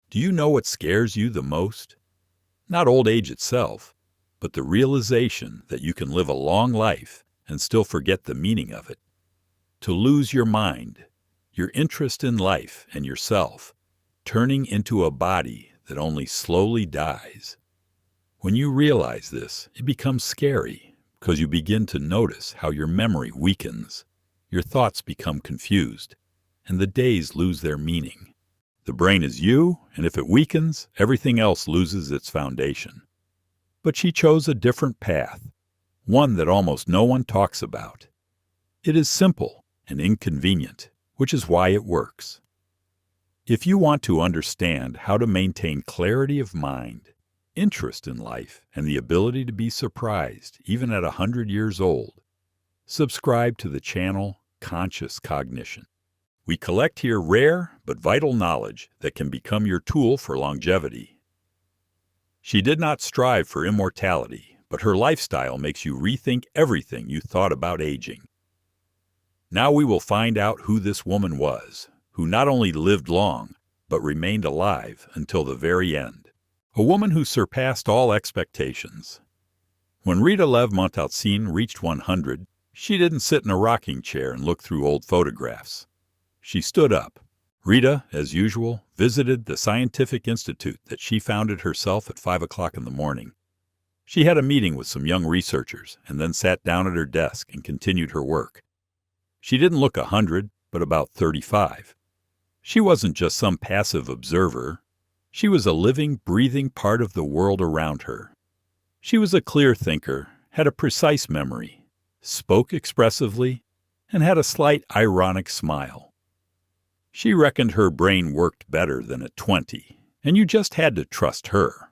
Do you know what scares you the most? Not old age itself, but the realization that you can live a long life and still forget the meaning of it. To lose your mind, your interest in life and yourself, turning into a body that only slowly dies. When you realize this, it becomes scary because you begin to notice how your memory weakens, your thoughts become confused, and the days lose their meaning. The brain is you, and if it weakens, everything else loses its foundation. But she chose a different path, one that almost no one talks about. It is simple and inconvenient, which is why it works. If you want to understand how to maintain clarity of mind, interest in life, and the ability to be surprised even at 100 years old, subscribe to the channel Conscious Cognition. We collect here rare but vital knowledge that can become your tool for longevity. She did not strive for immortality, but her lifestyle makes you rethink everything you thought about aging. Now we will find out who this woman was, who not only lived long, but remained alive until the very end. A woman who surpassed all expectations. When Rita Levi-Montalcini reached 100, she didn't sit in a rocking chair and look through old photographs. She stood up. Rita, as usual, visited the scientific institute that she founded herself at 5 o'clock in the morning. She had a meeting with some young researchers and then sat down at her desk and continued her work. She didn't look 100, but about 35. She wasn't just some passive observer. She was a living, breathing part of the world around her. She was a clear thinker, had a precise memory, spoke expressively, and had a slight ironic smile. She reckoned her brain worked better than at 20, and you just had to trust her.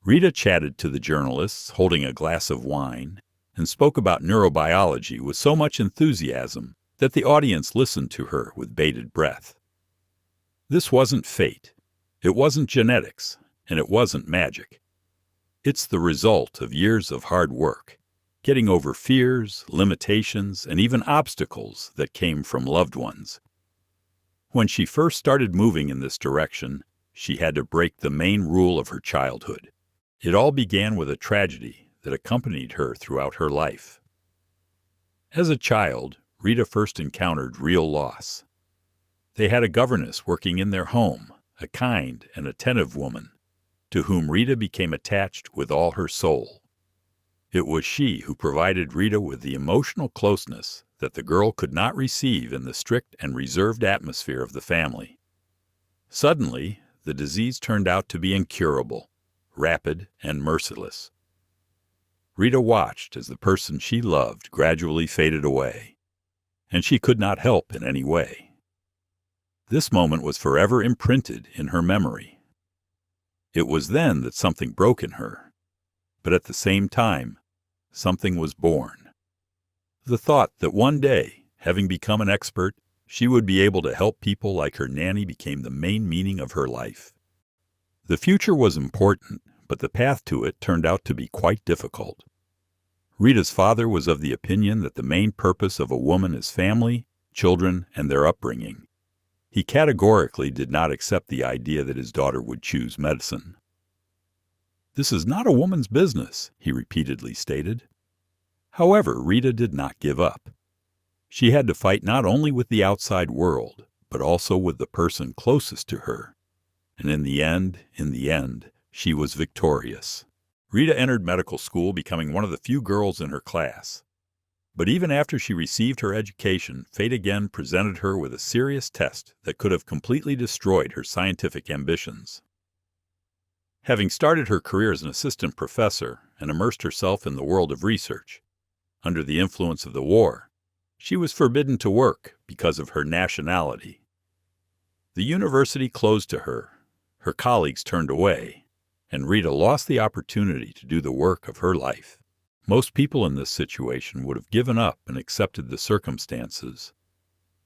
Rita chatted to the journalists, holding a glass of wine, and spoke about neurobiology with so much enthusiasm that the audience listened to her with bated breath. This wasn't fate. It wasn't genetics, and it wasn't magic. It's the result of years of hard work, getting over fears, limitations, and even obstacles that came from loved ones. When she first started moving in this direction, she had to break the main rule of her childhood. It all began with a tragedy that accompanied her throughout her life. As a child, Rita first encountered real loss. They had a governess working in their home, a kind and attentive woman, to whom Rita became attached with all her soul. It was she who provided Rita with the emotional closeness that the girl could not receive in the strict and reserved atmosphere of the family. Suddenly, the disease turned out to be incurable, rapid, and merciless. Rita watched as the person she loved gradually faded away, and she could not help in any way. This moment was forever imprinted in her memory. It was then that something broke in her, but at the same time, something was born. The thought that one day, having become an expert, she would be able to help people like her nanny became the main meaning of her life. The future was important, but the path to it turned out to be quite difficult. Rita's father was of the opinion that the main purpose of a woman is family, children, and their upbringing. He categorically did not accept the idea that his daughter would choose medicine. "This is not a woman's business," he repeatedly stated. However, Rita did not give up. She had to fight not only with the outside world, but also with the person closest to her. And in the end, she was victorious. Rita entered medical school, becoming one of the few girls in her class. But even after she received her education, fate again presented her with a serious test that could have completely destroyed her scientific ambitions. Having started her career as an assistant professor and immersed herself in the world of research, under the influence of the war, she was forbidden to work because of her nationality. The university closed to her, her colleagues turned away, and Rita lost the opportunity to do the work of her life. Most people in this situation would have given up and accepted the circumstances,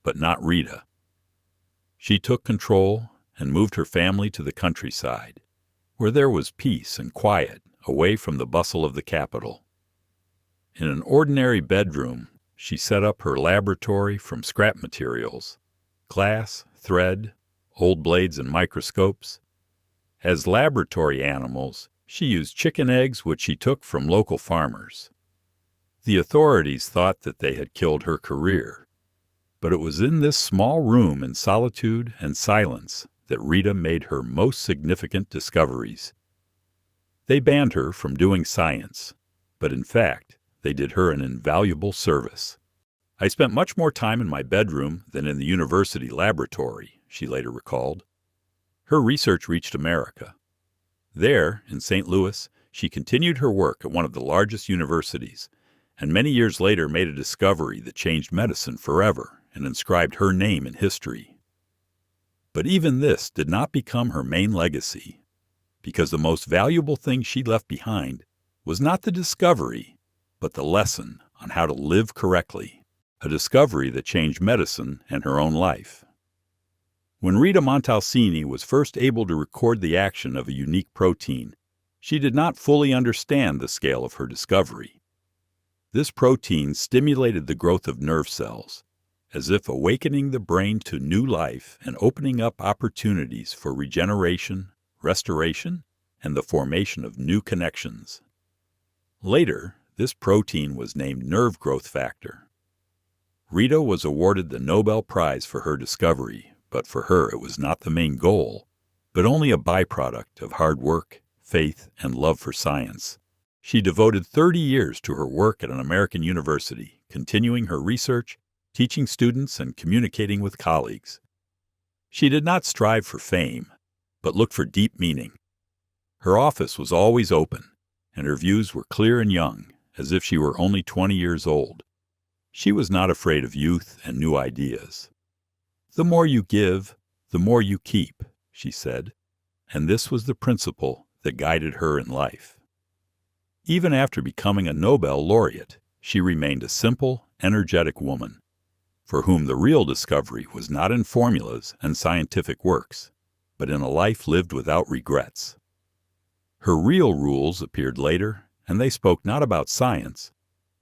but not Rita. She took control and moved her family to the countryside, where there was peace and quiet, away from the bustle of the capital. In an ordinary bedroom, she set up her laboratory from scrap materials, glass, thread, old blades and microscopes. As laboratory animals, she used chicken eggs which she took from local farmers. The authorities thought that they had killed her career, but it was in this small room in solitude and silence that Rita made her most significant discoveries. They banned her from doing science, but in fact, they did her an invaluable service. "I spent much more time in my bedroom than in the university laboratory," she later recalled. Her research reached America. There, in St. Louis, she continued her work at one of the largest universities, and many years later made a discovery that changed medicine forever and inscribed her name in history. But even this did not become her main legacy, because the most valuable thing she left behind was not the discovery, but the lesson on how to live correctly, a discovery that changed medicine and her own life. When Rita Montalcini was first able to record the action of a unique protein, she did not fully understand the scale of her discovery. This protein stimulated the growth of nerve cells, as if awakening the brain to new life and opening up opportunities for regeneration, restoration, and the formation of new connections. Later, this protein was named nerve growth factor. Rita was awarded the Nobel Prize for her discovery, but for her it was not the main goal, but only a byproduct of hard work, faith, and love for science. She devoted 30 years to her work at an American university, continuing her research, teaching students, and communicating with colleagues. She did not strive for fame, but looked for deep meaning. Her office was always open, and her views were clear and young, as if she were only 20 years old. She was not afraid of youth and new ideas. "The more you give, the more you keep," she said, and this was the principle that guided her in life. Even after becoming a Nobel laureate, she remained a simple, energetic woman, for whom the real discovery was not in formulas and scientific works, but in a life lived without regrets. Her real rules appeared later, and they spoke not about science,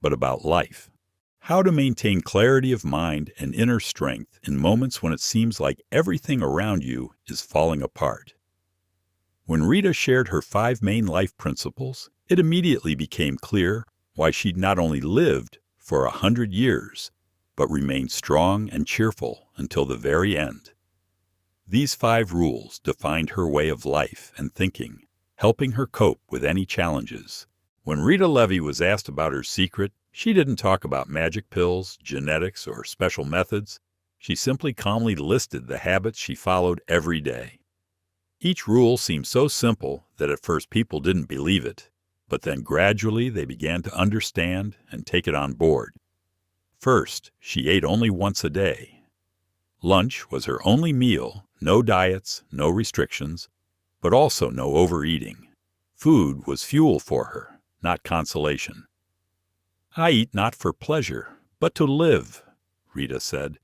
but about life. How to maintain clarity of mind and inner strength in moments when it seems like everything around you is falling apart. When Rita shared her 5 main life principles, it immediately became clear why she'd not only lived for 100 years, but remained strong and cheerful until the very end. These 5 rules defined her way of life and thinking, helping her cope with any challenges. When Rita Levi was asked about her secret, she didn't talk about magic pills, genetics, or special methods. She simply calmly listed the habits she followed every day. Each rule seemed so simple that at first people didn't believe it, but then gradually they began to understand and take it on board. First, she ate only once a day. Lunch was her only meal, no diets, no restrictions, but also no overeating. Food was fuel for her, not consolation. "I eat not for pleasure, but to live," Rita said.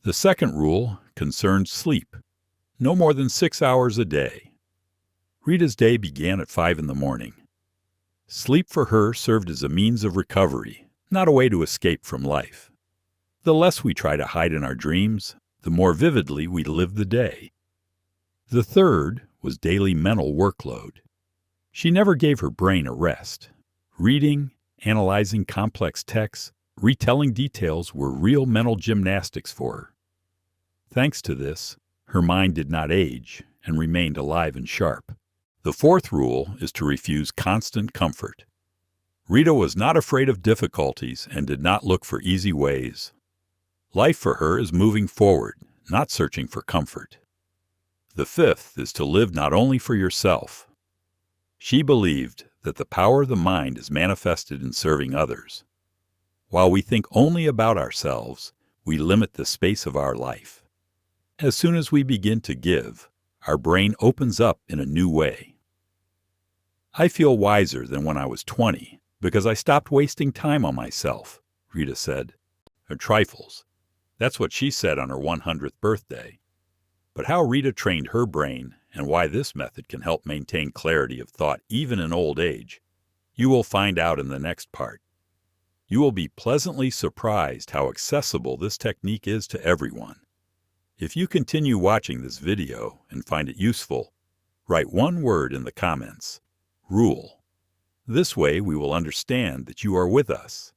The second rule concerned sleep. No more than 6 hours a day. Rita's day began at 5 in the morning. Sleep for her served as a means of recovery, not a way to escape from life. The less we try to hide in our dreams, the more vividly we live the day. The third was daily mental workload. She never gave her brain a rest. Reading, analyzing complex texts, retelling details were real mental gymnastics for her. Thanks to this, her mind did not age and remained alive and sharp. The fourth rule is to refuse constant comfort. Rita was not afraid of difficulties and did not look for easy ways. Life for her is moving forward, not searching for comfort. The fifth is to live not only for yourself. She believed that the power of the mind is manifested in serving others. While we think only about ourselves, we limit the space of our life. As soon as we begin to give, our brain opens up in a new way. "I feel wiser than when I was 20 because I stopped wasting time on myself," Rita said. Her trifles. That's what she said on her 100th birthday. But how Rita trained her brain and why this method can help maintain clarity of thought even in old age, you will find out in the next part. You will be pleasantly surprised how accessible this technique is to everyone. If you continue watching this video and find it useful, write one word in the comments: rule. This way we will understand that you are with us,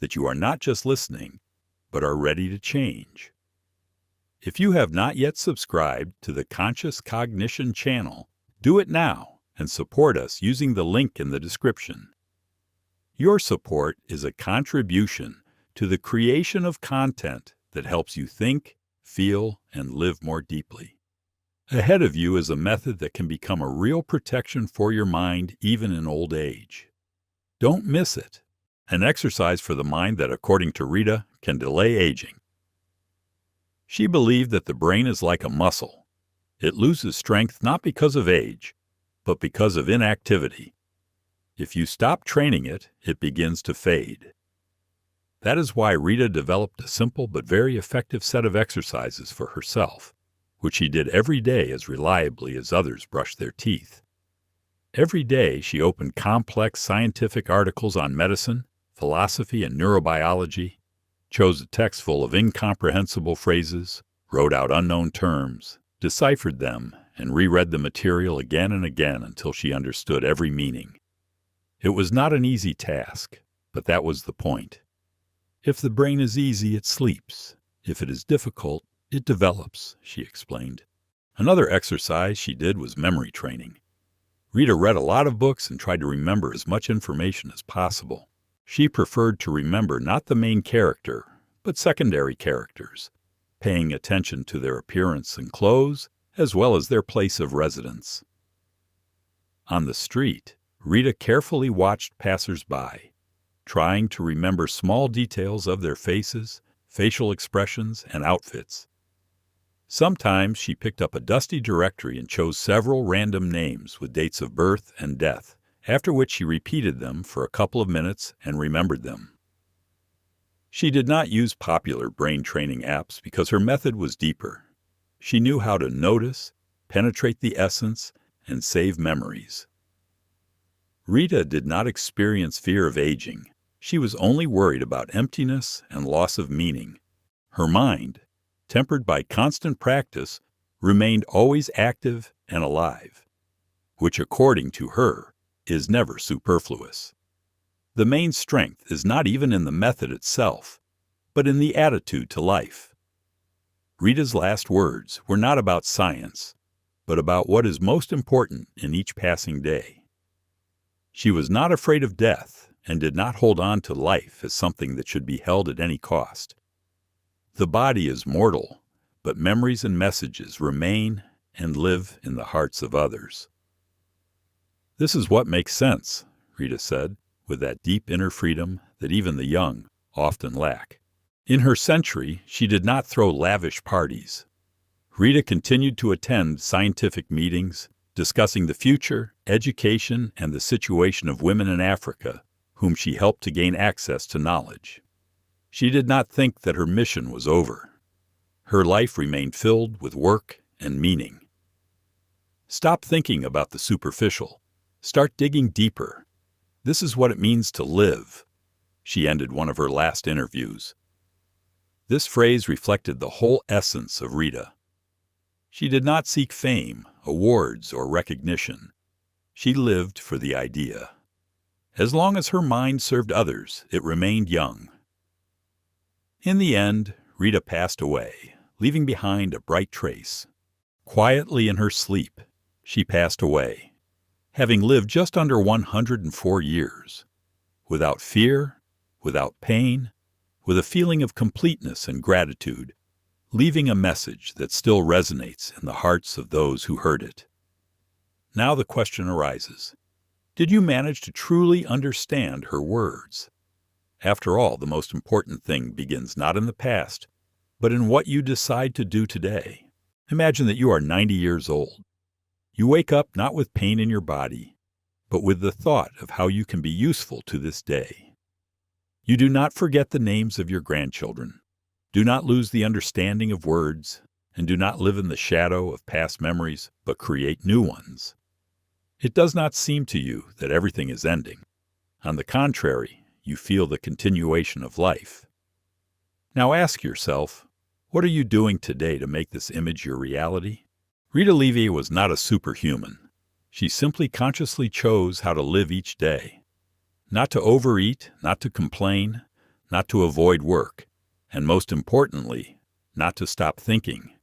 that you are not just listening, but are ready to change. If you have not yet subscribed to the Conscious Cognition channel, do it now and support us using the link in the description. Your support is a contribution to the creation of content that helps you think, feel, and live more deeply. Ahead of you is a method that can become a real protection for your mind even in old age. Don't miss it. An exercise for the mind that, according to Rita, can delay aging. She believed that the brain is like a muscle. It loses strength not because of age, but because of inactivity. If you stop training it, it begins to fade. That is why Rita developed a simple but very effective set of exercises for herself, which she did every day as reliably as others brushed their teeth. Every day she opened complex scientific articles on medicine, philosophy, and neurobiology, chose a text full of incomprehensible phrases, wrote out unknown terms, deciphered them, and reread the material again and again until she understood every meaning. It was not an easy task, but that was the point. If the brain is easy, it sleeps. If it is difficult, it develops, she explained. Another exercise she did was memory training. Rita read a lot of books and tried to remember as much information as possible. She preferred to remember not the main character, but secondary characters, paying attention to their appearance and clothes, as well as their place of residence. On the street, Rita carefully watched passers-by, trying to remember small details of their faces, facial expressions, and outfits. Sometimes she picked up a dusty directory and chose several random names with dates of birth and death, after which she repeated them for a couple of minutes and remembered them. She did not use popular brain training apps because her method was deeper. She knew how to notice, penetrate the essence, and save memories. Rita did not experience fear of aging. She was only worried about emptiness and loss of meaning. Her mind, tempered by constant practice, remained always active and alive, which, according to her, is never superfluous. The main strength is not even in the method itself, but in the attitude to life. Rita's last words were not about science, but about what is most important in each passing day. She was not afraid of death and did not hold on to life as something that should be held at any cost. The body is mortal, but memories and messages remain and live in the hearts of others. This is what makes sense, Rita said, with that deep inner freedom that even the young often lack. In her century, she did not throw lavish parties. Rita continued to attend scientific meetings, discussing the future, education, and the situation of women in Africa, whom she helped to gain access to knowledge. She did not think that her mission was over. Her life remained filled with work and meaning. Stop thinking about the superficial. Start digging deeper. This is what it means to live, she ended one of her last interviews. This phrase reflected the whole essence of Rita. She did not seek fame, awards, or recognition. She lived for the idea. As long as her mind served others, it remained young. In the end, Rita passed away, leaving behind a bright trace. Quietly in her sleep, she passed away, having lived just under 104 years, without fear, without pain, with a feeling of completeness and gratitude, leaving a message that still resonates in the hearts of those who heard it. Now the question arises, did you manage to truly understand her words? After all, the most important thing begins not in the past, but in what you decide to do today. Imagine that you are 90 years old. You wake up not with pain in your body, but with the thought of how you can be useful to this day. You do not forget the names of your grandchildren. Do not lose the understanding of words, and do not live in the shadow of past memories, but create new ones. It does not seem to you that everything is ending. On the contrary, you feel the continuation of life. Now ask yourself, What are you doing today to make this image your reality? Rita Levi was not a superhuman. She simply consciously chose how to live each day. Not to overeat, not to complain, not to avoid work, and most importantly, not to stop thinking.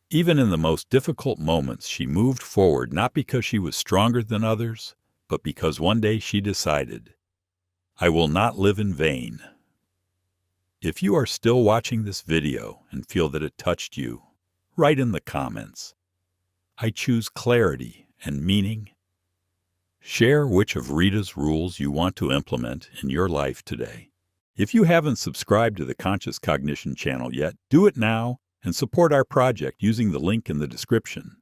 Even in the most difficult moments, she moved forward not because she was stronger than others, but because one day she decided, I will not live in vain. If you are still watching this video and feel that it touched you, write in the comments, I choose clarity and meaning. Share which of Rita's rules you want to implement in your life today. If you haven't subscribed to the Conscious Cognition channel yet, do it now and support our project using the link in the description.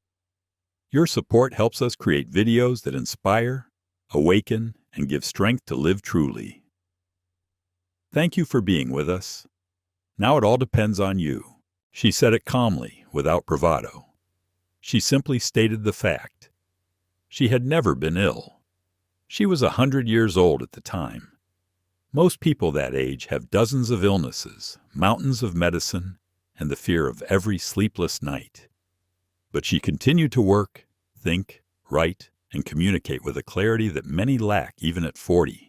Your support helps us create videos that inspire, awaken, and give strength to live truly. Thank you for being with us. Now it all depends on you. She said it calmly, without bravado. She simply stated the fact. She had never been ill. She was 100 years old at the time. Most people that age have dozens of illnesses, mountains of medicine, and the fear of every sleepless night. But she continued to work, think, write, and communicate with a clarity that many lack even at 40.